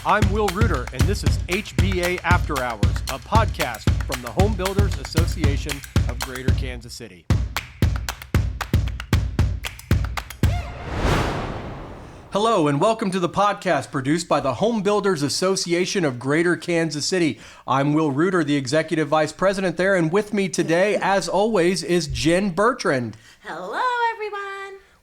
I'm Will Reuter, and this is HBA After Hours, a podcast from the Home Builders Association of Greater Kansas City. Hello, and welcome to the podcast produced by the Home Builders Association of Greater Kansas City. I'm Will Reuter, the Executive Vice President there, and with me today, as always, is Jen Bertrand. Hello, everyone.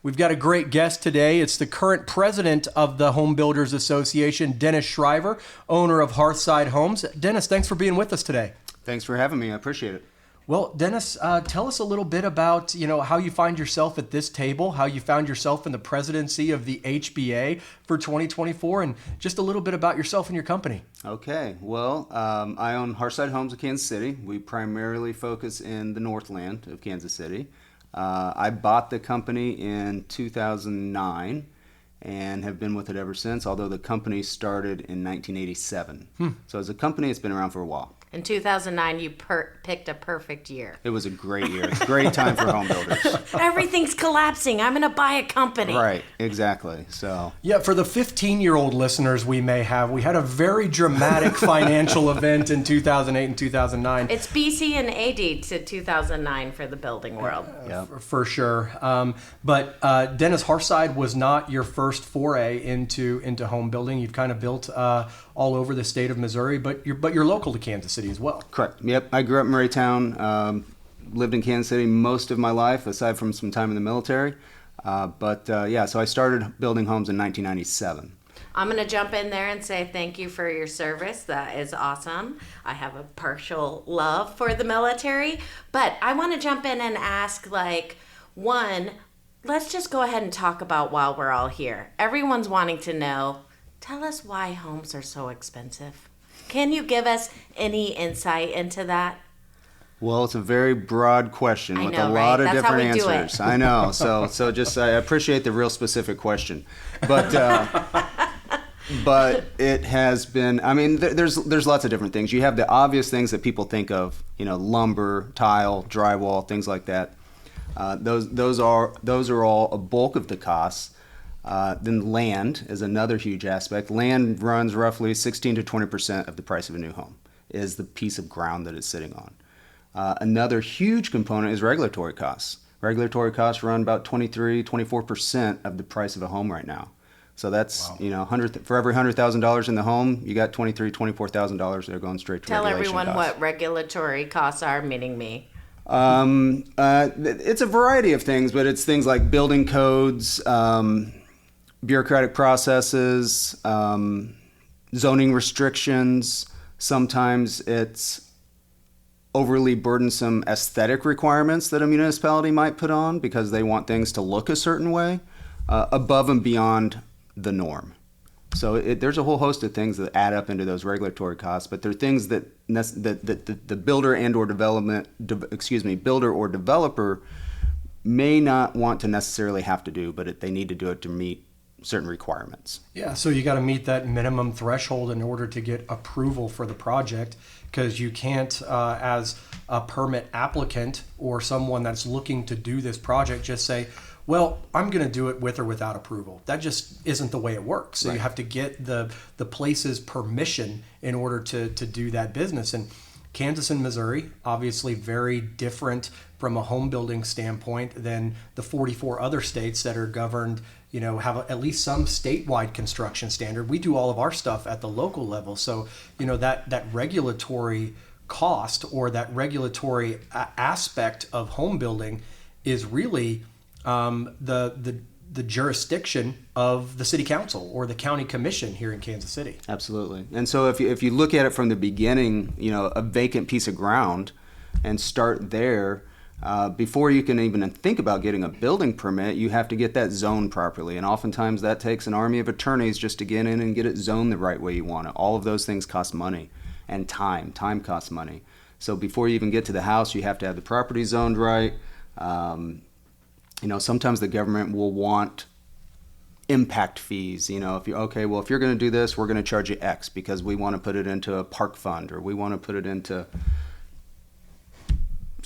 We've got a great guest today. It's the current president of the Home Builders Association, Dennis Shriver, owner of Hearthside Homes. Dennis, thanks for being with us today. Thanks for having me. I appreciate it. Well, Dennis, tell us a little bit about, how you find yourself at this table, how you found yourself in the presidency of the HBA for 2024, and just a little bit about yourself and your company. Okay. Well, I own Hearthside Homes of Kansas City. We primarily focus in the Northland of Kansas City. I bought the company in 2009 and have been with it ever since, although the company started in 1987. So as a company, it's been around for a while. In 2009, you picked a perfect year. It was a great year. It's a great time for home builders. Everything's collapsing. I'm going to buy a company. Right, exactly. So yeah, for the 15-year-old listeners we may have, we had a very dramatic financial event in 2008 and 2009. It's BC and AD to 2009 for the building world. For sure. But Dennis, Hearthside was not your first foray into home building. You've kind of built all over the state of Missouri, but you're local to Kansas City as well. Correct. Yep. I grew up in Murraytown, lived in Kansas City most of my life, aside from some time in the military. So I started building homes in 1997. I'm going to jump in there and say thank you for your service. That is awesome. I have a partial love for the military, but I want to jump in and ask, let's just go ahead and talk about while we're all here. Everyone's wanting to know, tell us why homes are so expensive. Can you give us any insight into that? Well, it's a very broad question with a lot of different answers. I know. So I appreciate the real specific question. But but it has been, there's lots of different things. You have the obvious things that people think of, lumber, tile, drywall, things like that. Those are all a bulk of the costs. Then land is another huge aspect. Land runs roughly 16 to 20% of the price of a new home, is the piece of ground that it's sitting on. Another huge component is regulatory costs. Regulatory costs run about 24% of the price of a home right now. So that's, wow. For every $100,000 in the home, you got $24,000 that are going straight to Tell regulation everyone costs. what regulatory costs are, meaning me. It's a variety of things, but it's things like building codes, bureaucratic processes, zoning restrictions. Sometimes it's overly burdensome aesthetic requirements that a municipality might put on because they want things to look a certain way, above and beyond the norm. So there's a whole host of things that add up into those regulatory costs, but they're things that the builder builder or developer may not want to necessarily have to do, but they need to do it to meet certain requirements. Yeah, so you got to meet that minimum threshold in order to get approval for the project, because you can't, as a permit applicant or someone that's looking to do this project, just say, well, I'm going to do it with or without approval. That just isn't the way it works. So right. You have to get the place's permission in order to do that business. And Kansas and Missouri, obviously very different from a home building standpoint than the 44 other states that are governed, have at least some statewide construction standard. We do all of our stuff at the local level. So, that regulatory cost or that regulatory aspect of home building is really the jurisdiction of the city council or the county commission here in Kansas City. Absolutely. And so if you look at it from the beginning, a vacant piece of ground and start there, before you can even think about getting a building permit, you have to get that zoned properly. And oftentimes that takes an army of attorneys just to get in and get it zoned the right way you want it. All of those things cost money and time. Time costs money. So before you even get to the house, you have to have the property zoned right. Sometimes the government will want impact fees. If you're going to do this, we're going to charge you X because we want to put it into a park fund or we want to put it into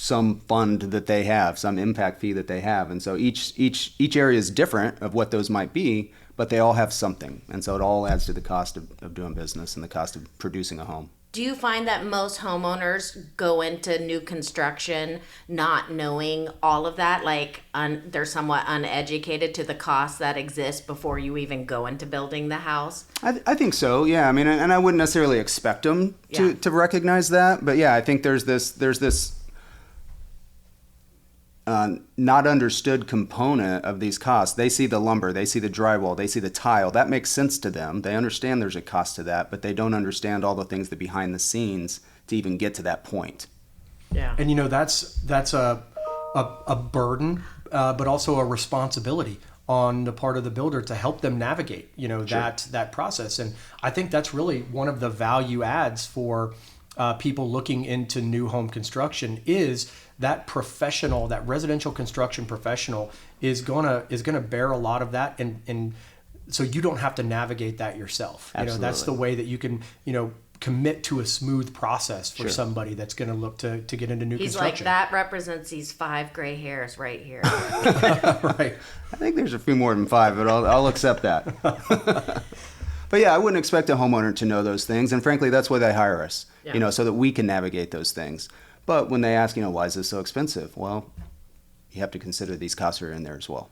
some fund that they have, some impact fee that they have. And so each area is different of what those might be, but they all have something. And so it all adds to the cost of doing business and the cost of producing a home. Do you find that most homeowners go into new construction not knowing all of that? Like they're somewhat uneducated to the costs that exist before you even go into building the house? I think so, yeah. I mean, and I wouldn't necessarily expect them to recognize that. But yeah, I think there's this not understood component of these costs. They see the lumber, they see the drywall, they see the tile. That makes sense to them. They understand there's a cost to that, but they don't understand all the things that behind the scenes to even get to that point. Yeah. And that's a burden, but also a responsibility on the part of the builder to help them navigate, that process. And I think that's really one of the value adds for people looking into new home construction is that professional, that residential construction professional is gonna bear a lot of that, and so you don't have to navigate that yourself. Absolutely. That's the way that you can commit to a smooth process for somebody that's going to look to get into new He's construction. like, that represents these 5 gray hairs right here. Right. I think there's a few more than 5, but I'll accept that. But yeah, I wouldn't expect a homeowner to know those things, and frankly, that's why they hire us, so that we can navigate those things. But when they ask, why is this so expensive? Well, you have to consider these costs are in there as well.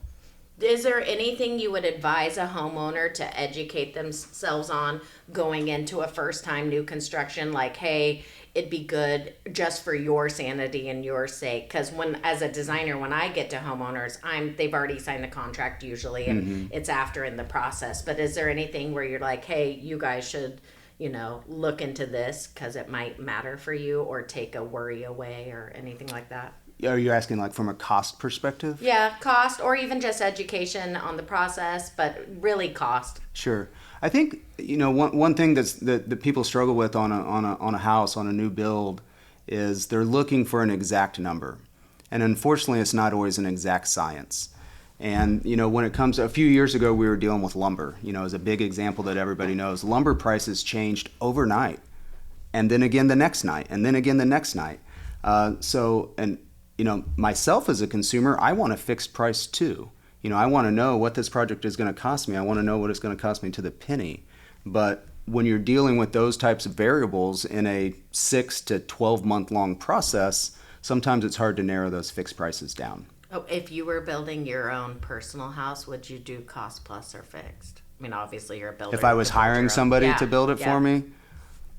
Is there anything you would advise a homeowner to educate themselves on going into a first-time new construction? Like, hey, it'd be good just for your sanity and your sake. Because as a designer, when I get to homeowners, they've already signed the contract usually, and it's after in the process. But is there anything where you're like, hey, you guys should, look into this because it might matter for you, or take a worry away, or anything like that? Are you asking like from a cost perspective? Yeah, cost, or even just education on the process, but really cost. Sure. I think one thing that people struggle with on a house, on a new build, is they're looking for an exact number, and unfortunately, it's not always an exact science. And when it comes, a few years ago, we were dealing with lumber. As a big example that everybody knows, lumber prices changed overnight, and then again the next night, and then again the next night. Myself as a consumer, I want a fixed price too. I want to know what this project is going to cost me. I want to know what it's going to cost me to the penny. But when you're dealing with those types of variables in a 6 to 12 month long process, sometimes it's hard to narrow those fixed prices down. Oh, if you were building your own personal house, would you do cost plus or fixed? I mean, obviously you're a builder. If I was hiring somebody to build it for me,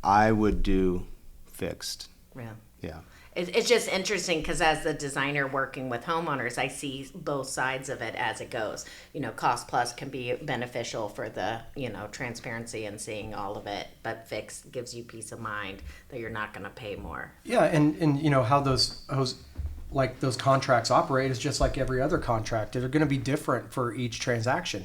I would do fixed. Yeah. Yeah. It's just interesting because as the designer working with homeowners, I see both sides of it as it goes. Cost plus can be beneficial for the, transparency and seeing all of it, but fixed gives you peace of mind that you're not going to pay more. Yeah, and how those contracts operate is just like every other contract. They're going to be different for each transaction.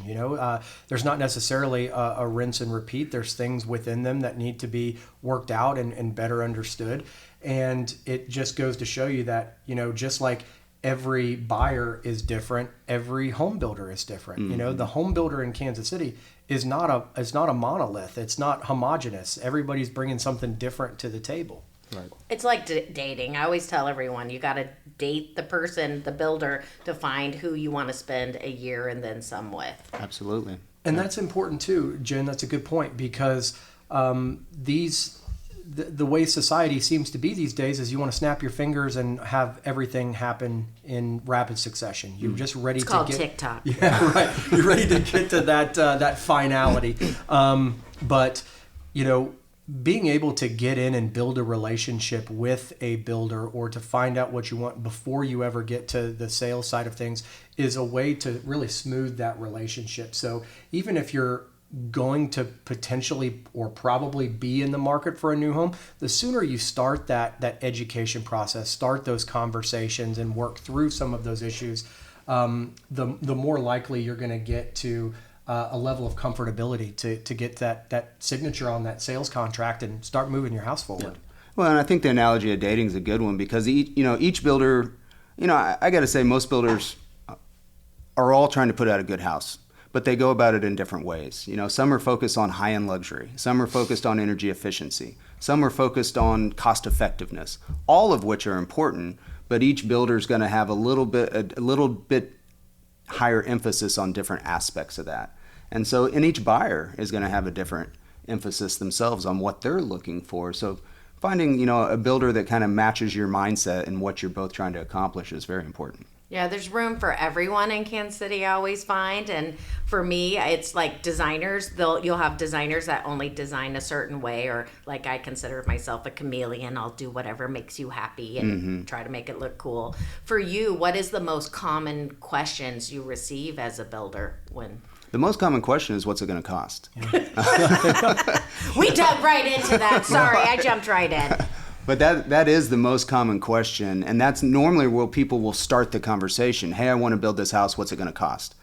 There's not necessarily a rinse and repeat. There's things within them that need to be worked out and better understood. And it just goes to show you that, just like every buyer is different, every home builder is different. Mm-hmm. The home builder in Kansas City is not a monolith. It's not homogenous. Everybody's bringing something different to the table. Right. It's like dating. I always tell everyone, you got to date the person, the builder, to find who you want to spend a year and then some with. Absolutely. And that's important too, Jen. That's a good point, because the way society seems to be these days is you want to snap your fingers and have everything happen in rapid succession. You're just ready It's to called get TikTok. Yeah, right. You're ready to get to that finality. But being able to get in and build a relationship with a builder, or to find out what you want before you ever get to the sales side of things, is a way to really smooth that relationship. So even if you're going to potentially or probably be in the market for a new home, the sooner you start that education process, start those conversations and work through some of those issues, the more likely you're going to get to a level of comfortability to get that signature on that sales contract and start moving your house forward. Yeah. Well, and I think the analogy of dating is a good one, because each builder, I got to say, most builders are all trying to put out a good house, but they go about it in different ways. Some are focused on high-end luxury. Some are focused on energy efficiency. Some are focused on cost effectiveness, all of which are important. but each builder is going to have a little bit higher emphasis on different aspects of that. And so, and each buyer is going to have a different emphasis themselves on what they're looking for. So finding, a builder that kind of matches your mindset and what you're both trying to accomplish is very important. Yeah, there's room for everyone in Kansas City, I always find. And for me, it's like designers. You'll have designers that only design a certain way, or like I consider myself a chameleon. I'll do whatever makes you happy and try to make it look cool. For you, what is the most common questions you receive as a builder when... The most common question is, what's it going to cost? We dug right into that. Sorry, I jumped right in. But that is the most common question, and that's normally where people will start the conversation. Hey, I want to build this house. What's it going to cost?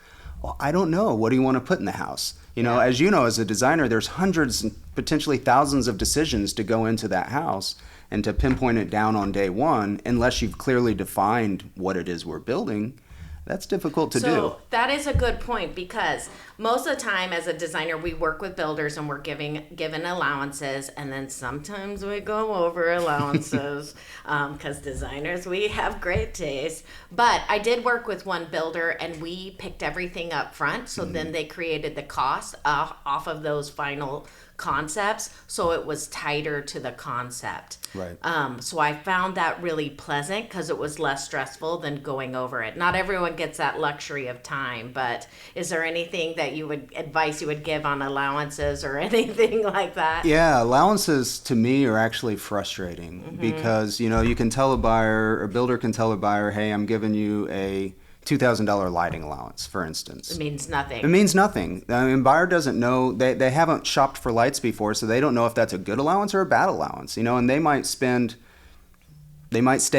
Well, I don't know. What do you want to put in the house? As you know, as a designer, there's hundreds and potentially thousands of decisions to go into that house, and to pinpoint it down on day one, unless you've clearly defined what it is we're building, that's difficult to do. So that is a good point, because most of the time as a designer, we work with builders and we're given allowances, and then sometimes we go over allowances because designers, we have great taste. But I did work with one builder and we picked everything up front. So then they created the cost off of those final concepts, so it was tighter to the concept. Right. So I found that really pleasant because it was less stressful than going over it. Not everyone gets that luxury of time, but is there anything that advice you would give on allowances or anything like that? Yeah, allowances to me are actually frustrating because, you can tell a builder can tell a buyer, hey, I'm giving you a $2,000 lighting allowance, for instance. It means nothing. It means nothing. I mean, buyer doesn't know. They haven't shopped for lights before, so they don't know if that's a good allowance or a bad allowance. And they might stay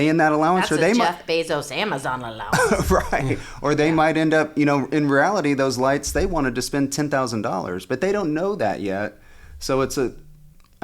in that allowance, That's or they Jeff Bezos Amazon allowance. right. Or they might end up, in reality, those lights, they wanted to spend $10,000, but they don't know that yet. So I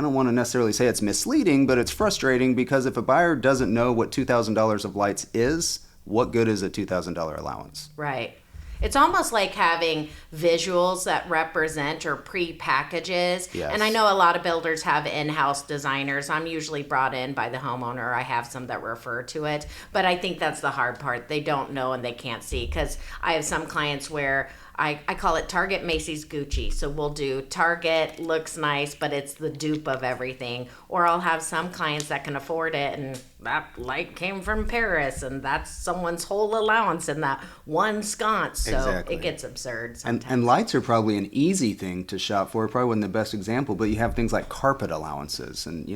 don't want to necessarily say it's misleading, but it's frustrating because if a buyer doesn't know what $2,000 of lights is, what good is a $2,000 allowance? Right. It's almost like having visuals that represent or pre-packages. Yes. And I know a lot of builders have in-house designers. I'm usually brought in by the homeowner. I have some that refer to it. But I think that's the hard part. They don't know and they can't see, because I have some clients where I call it Target, Macy's, Gucci. So we'll do Target, looks nice, but it's the dupe of everything. Or I'll have some clients that can afford it, and that light came from Paris, and that's someone's whole allowance in that one sconce. So Exactly. it gets absurd sometimes. And lights are probably an easy thing to shop for. Probably wasn't the best example, but you have things like carpet allowances, and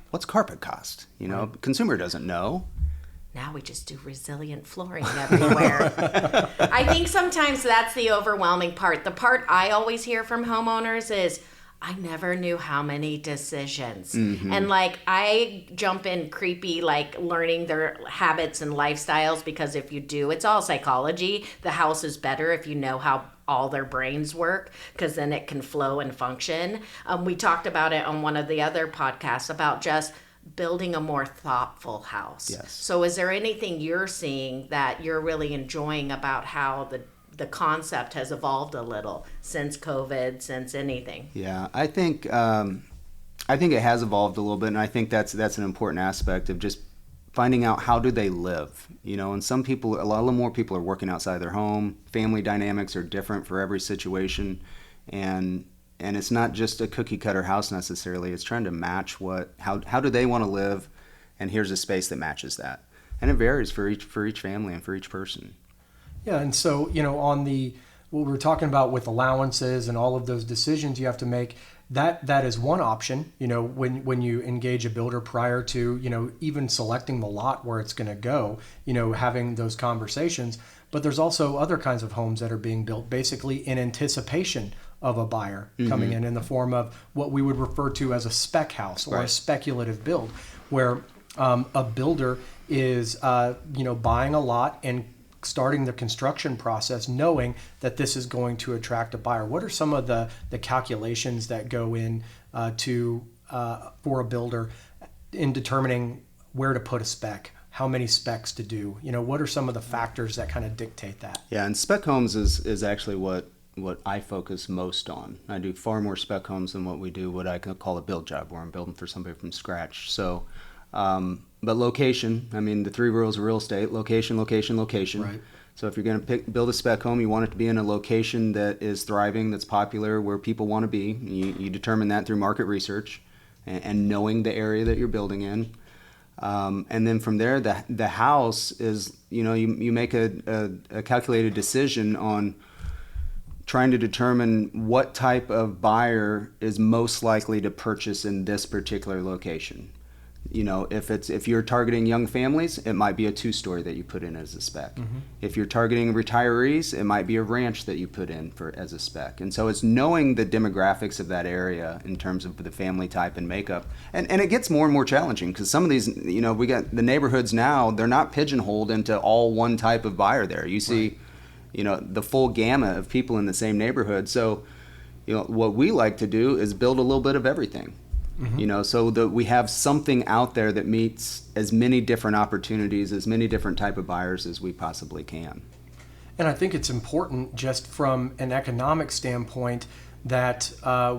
what's carpet cost? Consumer doesn't know. Now we just do resilient flooring everywhere. I think sometimes that's the overwhelming part. The part I always hear from homeowners is, I never knew how many decisions. And I jump in creepy, learning their habits and lifestyles, because if you do, it's all psychology. The house is better if you know how all their brains work, because then it can flow and function. We talked about it on one of the other podcasts about just building a more thoughtful house. Yes. So is there anything you're seeing that you're really enjoying about how the concept has evolved a little since COVID, since anything? Yeah, I think it has evolved a little bit, and I think that's an important aspect of just finding out how do they live. And a lot more people are working outside their home. Family dynamics are different for every situation, and it's not just a cookie cutter house necessarily. It's trying to match how do they want to live, and here's a space that matches that. And it varies for each family and for each person. Yeah, and so, on what we're talking about with allowances and all of those decisions you have to make, that is one option, when you engage a builder prior to, even selecting the lot where it's going to go, having those conversations. But there's also other kinds of homes that are being built basically in anticipation of a buyer coming in the form of what we would refer to as a spec house or a speculative build, where a builder is, buying a lot and starting the construction process knowing that this is going to attract a buyer. What are some of the calculations that go in for a builder in determining where to put a spec, how many specs to do? What are some of the factors that kind of dictate that? Yeah, and spec homes is actually what I focus most on. I do far more spec homes than what I call a build job, where I'm building for somebody from scratch. So But location, I mean, the three rules of real estate: location, location, location. Right. So if you're going to build a spec home, you want it to be in a location that is thriving, that's popular, where people want to be. You determine that through market research and knowing the area that you're building in. And then from there, the house is, you make a calculated decision on trying to determine what type of buyer is most likely to purchase in this particular location. If you're targeting young families, it might be a 2-story that you put in as a spec. Mm-hmm. If you're targeting retirees, it might be a ranch that you put in as a spec. And so it's knowing the demographics of that area in terms of the family type and makeup. And it gets more and more challenging because some of these, we got the neighborhoods now, they're not pigeonholed into all one type of buyer there. You see, the full gamut of people in the same neighborhood. So, what we like to do is build a little bit of everything. Mm-hmm. So that we have something out there that meets as many different opportunities, as many different type of buyers as we possibly can. And I think it's important just from an economic standpoint that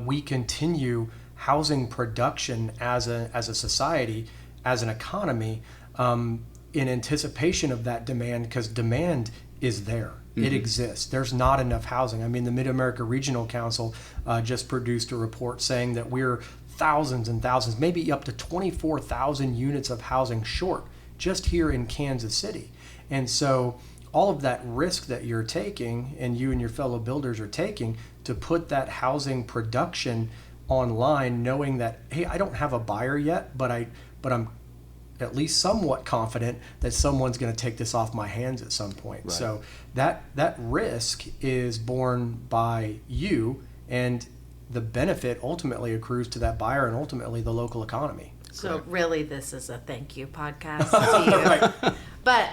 we continue housing production as a society, as an economy, in anticipation of that demand, because demand is there. Mm-hmm. It exists. There's not enough housing. I mean, the Mid-America Regional Council just produced a report saying that we're thousands and thousands, maybe up to 24,000 units of housing short just here in Kansas City. And so all of that risk that you're taking and you and your fellow builders are taking to put that housing production online, knowing that, hey, I don't have a buyer yet, but I'm at least somewhat confident that someone's going to take this off my hands at some point. Right. So that risk is borne by you, and the benefit ultimately accrues to that buyer and ultimately the local economy. So Correct. Really, this is a thank you podcast to you. Right.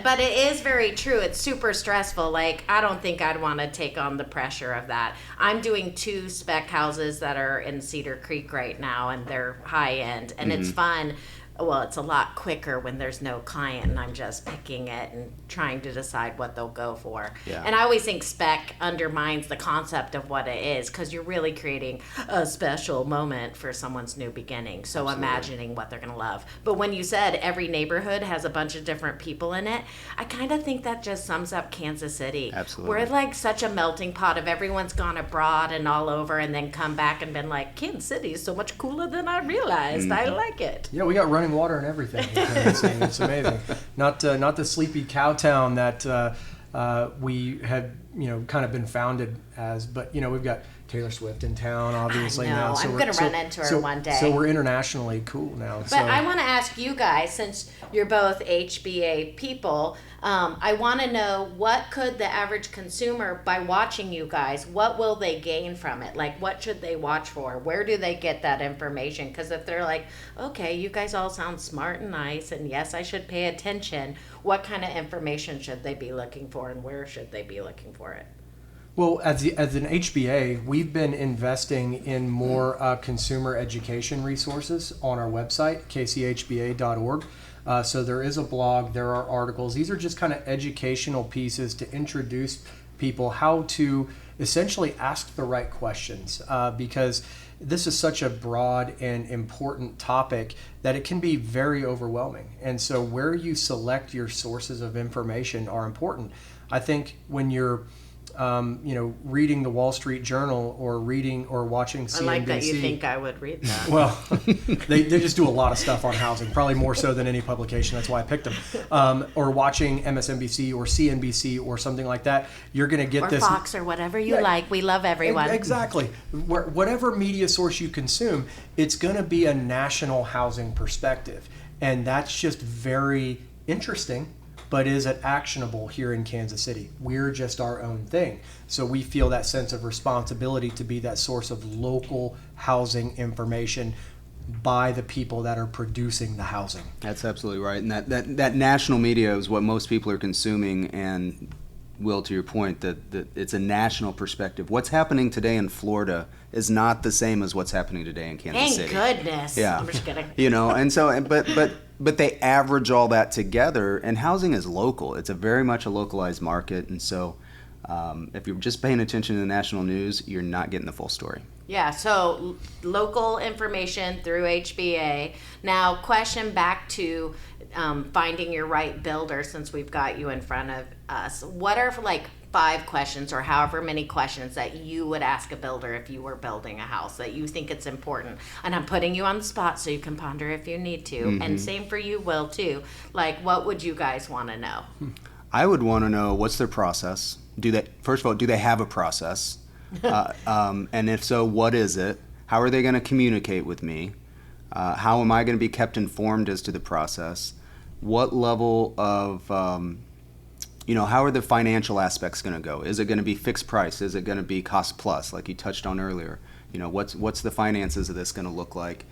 But it is very true. It's super stressful. Like, I don't think I'd want to take on the pressure of that. I'm doing 2 spec houses that are in Cedar Creek right now, and they're high end, and it's fun. Well, it's a lot quicker when there's no client and I'm just picking it and trying to decide what they'll go for. Yeah. And I always think spec undermines the concept of what it is, because you're really creating a special moment for someone's new beginning. So Absolutely. Imagining what they're going to love. But when you said every neighborhood has a bunch of different people in it, I kind of think that just sums up Kansas City. Absolutely. We're like such a melting pot of everyone's gone abroad and all over and then come back and been like, Kansas City is so much cooler than I realized. I like it. Yeah, we got running water and everything. It's amazing. Not the sleepy cow town that we had kind of been founded as, but we've got Taylor Swift in town obviously now. So I'm going to run into her one day. So we're internationally cool now. But I want to ask you guys, since you're both HBA people, I want to know, what could the average consumer, by watching you guys, what will they gain from it? Like, what should they watch for? Where do they get that information? Because if they're like, okay, you guys all sound smart and nice, and yes, I should pay attention, what kind of information should they be looking for, and where should they be looking for it? Well, as an HBA, we've been investing in more consumer education resources on our website, kchba.org. So there is a blog, there are articles. These are just kind of educational pieces to introduce people how to essentially ask the right questions, because this is such a broad and important topic that it can be very overwhelming. And so where you select your sources of information are important. I think when you're reading the Wall Street Journal or reading or watching CNBC. I like that you think I would read that. Well, they just do a lot of stuff on housing, probably more so than any publication. That's why I picked them. Or watching MSNBC or CNBC or something like that. You're going to get this. Or Fox or whatever you like. We love everyone. Exactly. Whatever media source you consume, it's going to be a national housing perspective. And that's just very interesting. But is it actionable here in Kansas City? We're just our own thing. So we feel that sense of responsibility to be that source of local housing information by the people that are producing the housing. That's absolutely right. And that national media is what most people are consuming. And Will, to your point, that it's a national perspective. What's happening today in Florida is not the same as what's happening today in Kansas City. Thank goodness. Yeah. I'm just kidding. And so, but they average all that together, and housing is local. It's a very much a localized market, and so If you're just paying attention to the national news, you're not getting the full story. Yeah, so local information through HBA. Now, question back to finding your right builder, since we've got you in front of us. What are like 5 questions or however many questions that you would ask a builder if you were building a house that you think it's important? And I'm putting you on the spot so you can ponder if you need to. And same for you, Will, too. Like, what would you guys want to know? I would want to know what's their process. First of all, do they have a process? And if so, what is it? How are they going to communicate with me? How am I going to be kept informed as to the process? What level of, how are the financial aspects going to go? Is it going to be fixed price? Is it going to be cost plus, like you touched on earlier? What's the finances of this going to look like?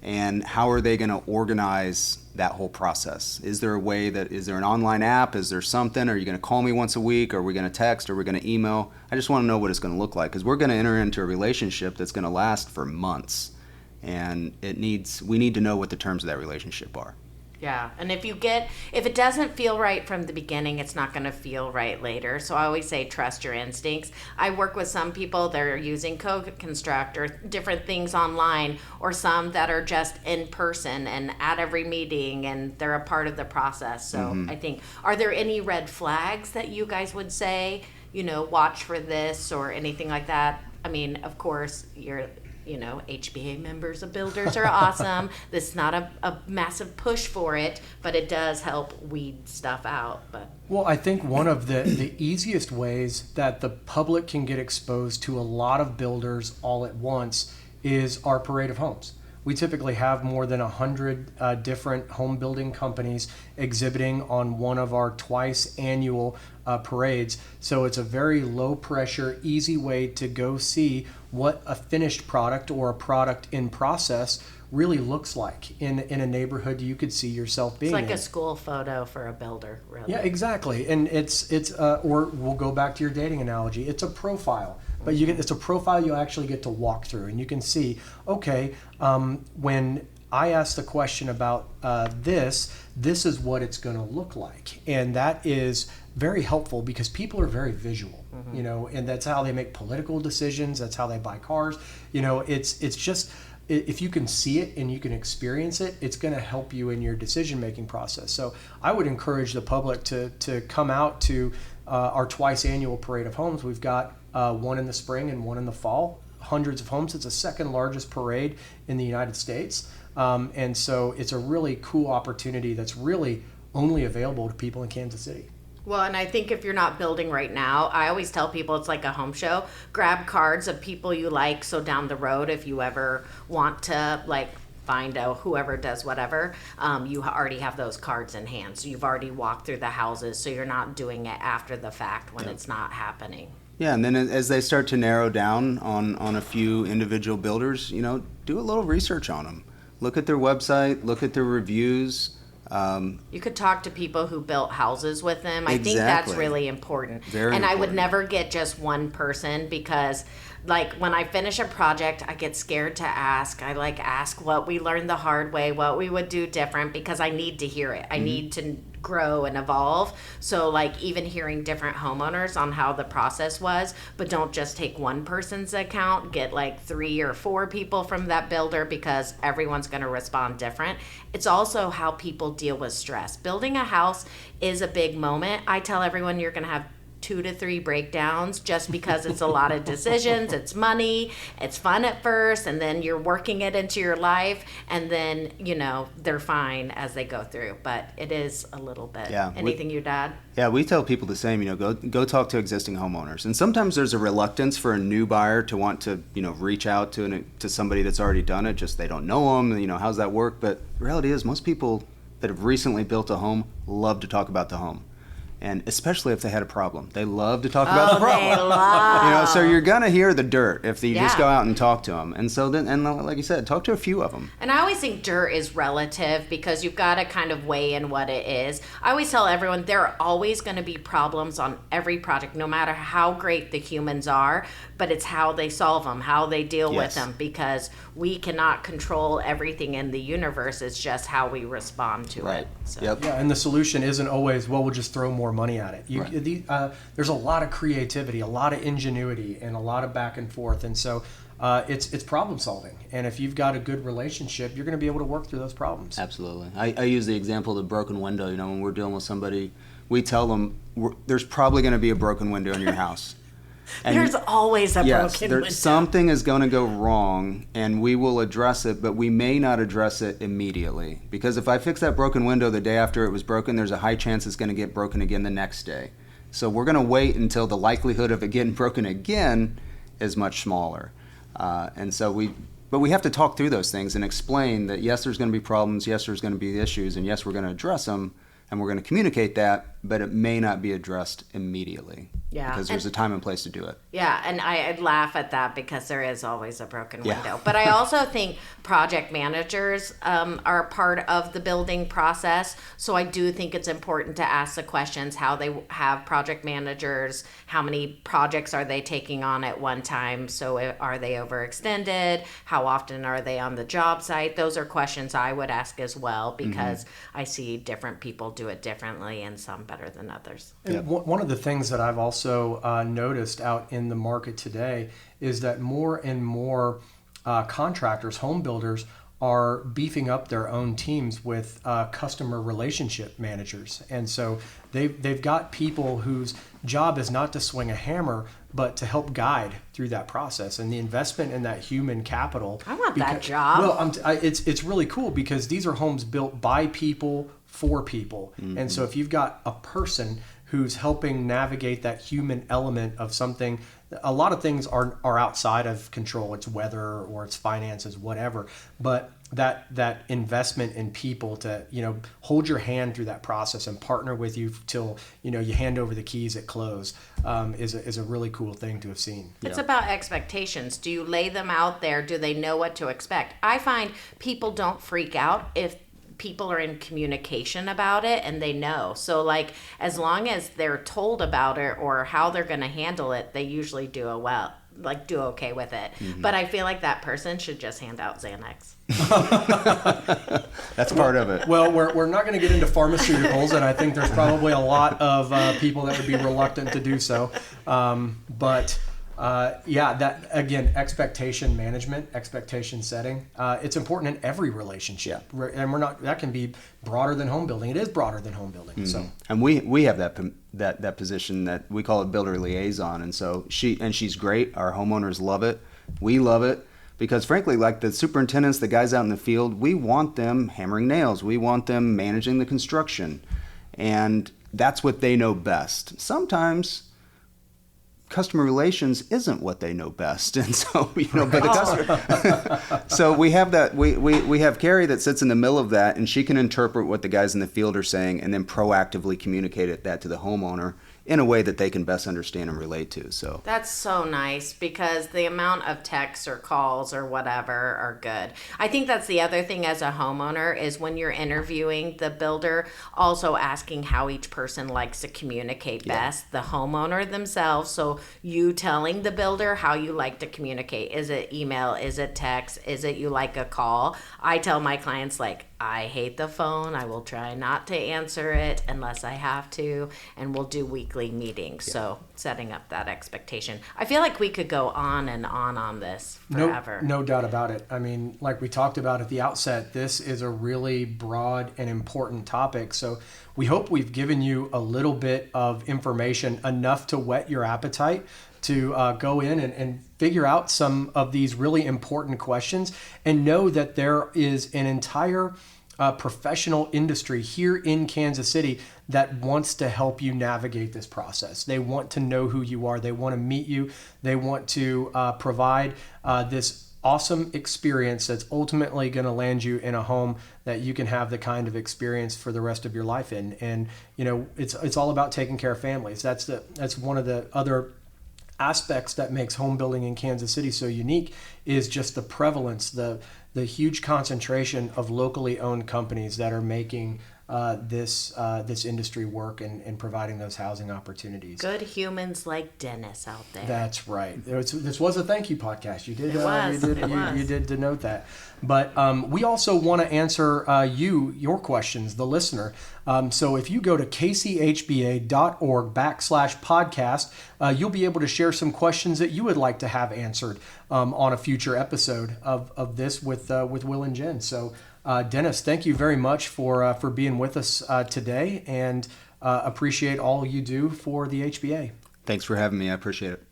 And how are they going to organize that whole process? Is there an online app? Is there something? Are you going to call me once a week? Are we going to text? Are we going to email? I just want to know what it's going to look like, because we're going to enter into a relationship that's going to last for months. And we need to know what the terms of that relationship are. Yeah, and if it doesn't feel right from the beginning, it's not going to feel right later. So I always say trust your instincts. I work with some people that are using co-construct or different things online, or some that are just in person and at every meeting, and they're a part of the process. So I think, are there any red flags that you guys would say, watch for this or anything like that? I mean, of course, HBA members of builders are awesome. This is not a massive push for it, but it does help weed stuff out. Well, I think one of the easiest ways that the public can get exposed to a lot of builders all at once is our parade of homes. We typically have more than 100 different home building companies exhibiting on one of our twice annual parades. So it's a very low pressure, easy way to go see what a finished product or a product in process really looks like in a neighborhood you could see yourself being in. It's like a school photo for a builder, really. Yeah, exactly. And it's or we'll go back to your dating analogy. It's a profile. But it's a profile you actually get to walk through, and you can see, okay, when I ask the question about this is what it's going to look like. And that is very helpful because people are very visual, and that's how they make political decisions. That's how they buy cars. It's just, if you can see it and you can experience it, it's going to help you in your decision-making process. So I would encourage the public to come out to our twice annual parade of homes. We've got one in the spring and one in the fall. Hundreds of homes. It's the second largest parade in the United States. And so it's a really cool opportunity that's really only available to people in Kansas City. Well, and I think if you're not building right now, I always tell people it's like a home show. Grab cards of people you like, so down the road, if you ever want to find out whoever does whatever, you already have those cards in hand. So you've already walked through the houses, so you're not doing it after the fact when it's not happening. Yeah, and then as they start to narrow down on a few individual builders, do a little research on them. Look at their website, look at their reviews. You could talk to people who built houses with them. I think that's really important. Very and important. I would never get just one person, because when I finish a project, I get scared to ask. I ask what we learned the hard way, what we would do different, because I need to hear it. I need to grow and evolve. So even hearing different homeowners on how the process was, but don't just take one person's account, get 3 or 4 people from that builder, because everyone's going to respond different. It's also how people deal with stress. Building a house is a big moment. I tell everyone you're going to have 2 to 3 breakdowns, just because it's a lot of decisions. It's money, it's fun at first, and then you're working it into your life, and then they're fine as they go through, but it is a little bit. Anything you'd add? Yeah, we tell people the same. Go talk to existing homeowners, and sometimes there's a reluctance for a new buyer to want to reach out to somebody that's already done it. Just they don't know them. How's that work? But the reality is, most people that have recently built a home love to talk about the home. And especially if they had a problem, they love to talk about the problem. They love. So you're gonna hear the dirt if you just go out and talk to them. And so like you said, talk to a few of them. And I always think dirt is relative, because you've got to kind of weigh in what it is. I always tell everyone there are always going to be problems on every project, no matter how great the humans are. But it's how they solve them, how they deal with them, because we cannot control everything in the universe. It's just how we respond to it. So. Yep. Yeah, and the solution isn't always, we'll just throw more more money at it. There's a lot of creativity, a lot of ingenuity, and a lot of back and forth. And so it's problem solving. And if you've got a good relationship, you're going to be able to work through those problems. Absolutely. I use the example of the broken window. When we're dealing with somebody, we tell them there's probably going to be a broken window in your house. And There's always a yes, broken window. something is going to go wrong, and we will address it, but we may not address it immediately. Because if I fix that broken window the day after it was broken, there's a high chance it's going to get broken again the next day. So we're going to wait until the likelihood of it getting broken again is much smaller. But we have to talk through those things and explain that yes, there's going to be problems, yes, there's going to be issues, and yes, we're going to address them, and we're going to communicate that, but it may not be addressed immediately. Yeah. Because there's a time and place to do it. Yeah, and I'd laugh at that because there is always a broken Yeah. window. But I also think project managers are part of the building process. So I do think it's important to ask the questions, how they have project managers, how many projects are they taking on at one time? So are they overextended? How often are they on the job site? Those are questions I would ask as well, because I see different people do it differently, and some better than others. And one of the things that I've also noticed out in the market today is that more and more contractors, home builders, are beefing up their own teams with customer relationship managers. And so they've got people whose job is not to swing a hammer, but to help guide through that process. And the investment in that human capital. I want that job. Well, it's really cool because these are homes built by people for people. And so if you've got a person who's helping navigate that human element of something, a lot of things are outside of control. It's weather or it's finances, whatever. But that investment in people to hold your hand through that process and partner with you till you hand over the keys at close is a really cool thing to have seen. It's about expectations. Do you lay them out there? Do they know what to expect? I find people don't freak out if people are in communication about it and they know. So like, as long as they're told about it or how they're going to handle it, they usually do okay with it. But I feel like that person should just hand out Xanax. That's part of it. Well, we're not going to get into pharmaceuticals, and I think there's probably a lot of people that would be reluctant to do so. That again, expectation management, expectation setting. It's important in every relationship, and that can be broader than home building. It is broader than home building. So, and we have that position that we call it builder liaison, and so she's great. Our homeowners love it. We love it. Because frankly, like the superintendents, the guys out in the field, we want them hammering nails. We want them managing the construction. And that's what they know best. Sometimes customer relations isn't what they know best. And so, but the customer. So we have that, we have Carrie that sits in the middle of that, and she can interpret what the guys in the field are saying and then proactively communicate that to the homeowner in a way that they can best understand and relate to. So that's so nice, because the amount of texts or calls or whatever are good. I think that's the other thing as a homeowner is when you're interviewing the builder, also asking how each person likes to communicate best, the homeowner themselves. So you telling the builder how you like to communicate. Is it email? Is it text? Is it you like a call? I tell my clients, like, I hate the phone. I will try not to answer it unless I have to, and we'll do weekly meetings. So setting up that expectation. I feel like we could go on and on this forever. No doubt about it. I mean, like we talked about at the outset, this is a really broad and important topic. So we hope we've given you a little bit of information, enough to whet your appetite to go in and figure out some of these really important questions, and know that there is an entire professional industry here in Kansas City that wants to help you navigate this process. They want to know who you are. They want to meet you. They want to provide this awesome experience that's ultimately going to land you in a home that you can have the kind of experience for the rest of your life in. And it's all about taking care of families. That's one of the other aspects that makes home building in Kansas City so unique, is just the prevalence, the huge concentration of locally owned companies that are making this industry work and providing those housing opportunities. Good humans like Dennis out there. That's right. This was a thank you podcast. You did. It was. You did denote that. But we also want to answer your questions, the listener. So if you go to kchba.org/podcast, you'll be able to share some questions that you would like to have answered on a future episode of this with Will and Jen. So Dennis, thank you very much for being with us today, and appreciate all you do for the HBA. Thanks for having me. I appreciate it.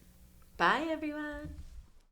Bye, everyone.